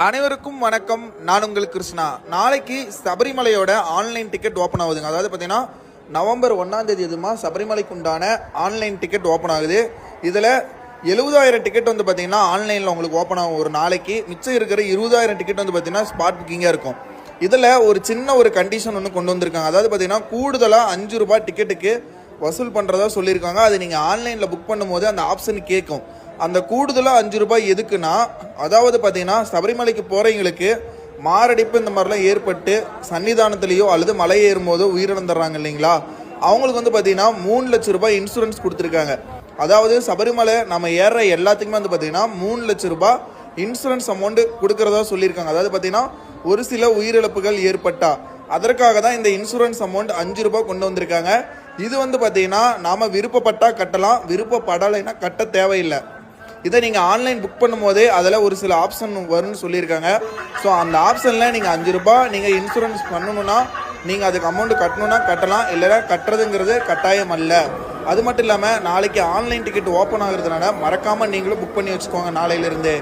அனைவருக்கும் வணக்கம். நான் உங்கள் கிருஷ்ணா. நாளைக்கு சபரிமலையோட ஆன்லைன் டிக்கெட் ஓப்பன் ஆகுதுங்க. அதாவது பார்த்தீங்கன்னா நவம்பர் 1ஆம் தேதி எதுமா சபரிமலைக்கு உண்டான ஆன்லைன் டிக்கெட் ஓப்பன் ஆகுது. இதில் 70,000 டிக்கெட் வந்து பார்த்தீங்கன்னா ஆன்லைனில் உங்களுக்கு ஓப்பன் ஆகும் ஒரு நாளைக்கு. மிச்சம் இருக்கிற 20,000 டிக்கெட் வந்து பார்த்தீங்கன்னா ஸ்பாட் புக்கிங்காக இருக்கும். இதில் ஒரு சின்ன ஒரு கண்டிஷன் ஒன்று கொண்டு வந்திருக்காங்க. அதாவது பார்த்தீங்கன்னா கூடுதலாக ₹5 டிக்கெட்டுக்கு வசூல் பண்ணுறதா சொல்லியிருக்காங்க. அது நீங்கள் ஆன்லைனில் புக் பண்ணும்போது அந்த ஆப்ஷன் கேட்கும். அந்த கூடுதலாக ₹5 எதுக்குன்னா, அதாவது பார்த்தீங்கன்னா சபரிமலைக்கு போகிறவங்களுக்கு மாரடைப்பு இந்த மாதிரிலாம் ஏற்பட்டு சன்னிதானத்துலேயோ அல்லது மலை ஏறும்போதோ உயிரிழந்துடுறாங்க இல்லைங்களா, அவங்களுக்கு வந்து பார்த்தீங்கன்னா ₹3,00,000 இன்சூரன்ஸ் கொடுத்துருக்காங்க. அதாவது சபரிமலை நம்ம ஏறுற எல்லாத்துக்குமே வந்து பார்த்தீங்கன்னா ₹3,00,000 இன்சூரன்ஸ் அமௌண்ட் கொடுக்குறதா சொல்லியிருக்காங்க. அதாவது பார்த்தீங்கன்னா ஒரு சில உயிரிழப்புகள் ஏற்பட்டா அதற்காக தான் இந்த இன்சூரன்ஸ் அமௌண்ட் ₹5 கொண்டு வந்திருக்காங்க. இது வந்து பார்த்தீங்கன்னா நாம் விருப்பப்பட்டா கட்டலாம், விருப்பப்படலைன்னா கட்ட தேவையில்லை. இதை நீங்கள் ஆன்லைன் புக் பண்ணும்போதே அதில் ஒரு சில ஆப்ஷன் வரும்னு சொல்லியிருக்காங்க. ஸோ அந்த ஆப்ஷனில் நீங்கள் ₹5 நீங்கள் இன்சூரன்ஸ் பண்ணணுன்னா நீங்கள் அதுக்கு அமௌண்ட்டு கட்டணுன்னா கட்டலாம், இல்லைனா கட்டுறதுங்கிறது கட்டாயம் அல்ல. அது மட்டும் இல்லாமல் நாளைக்கு ஆன்லைன் டிக்கெட் ஓப்பன் ஆகுறதுனால மறக்காமல் நீங்களும் புக் பண்ணி வச்சுக்கோங்க நாளையிலேருந்தே.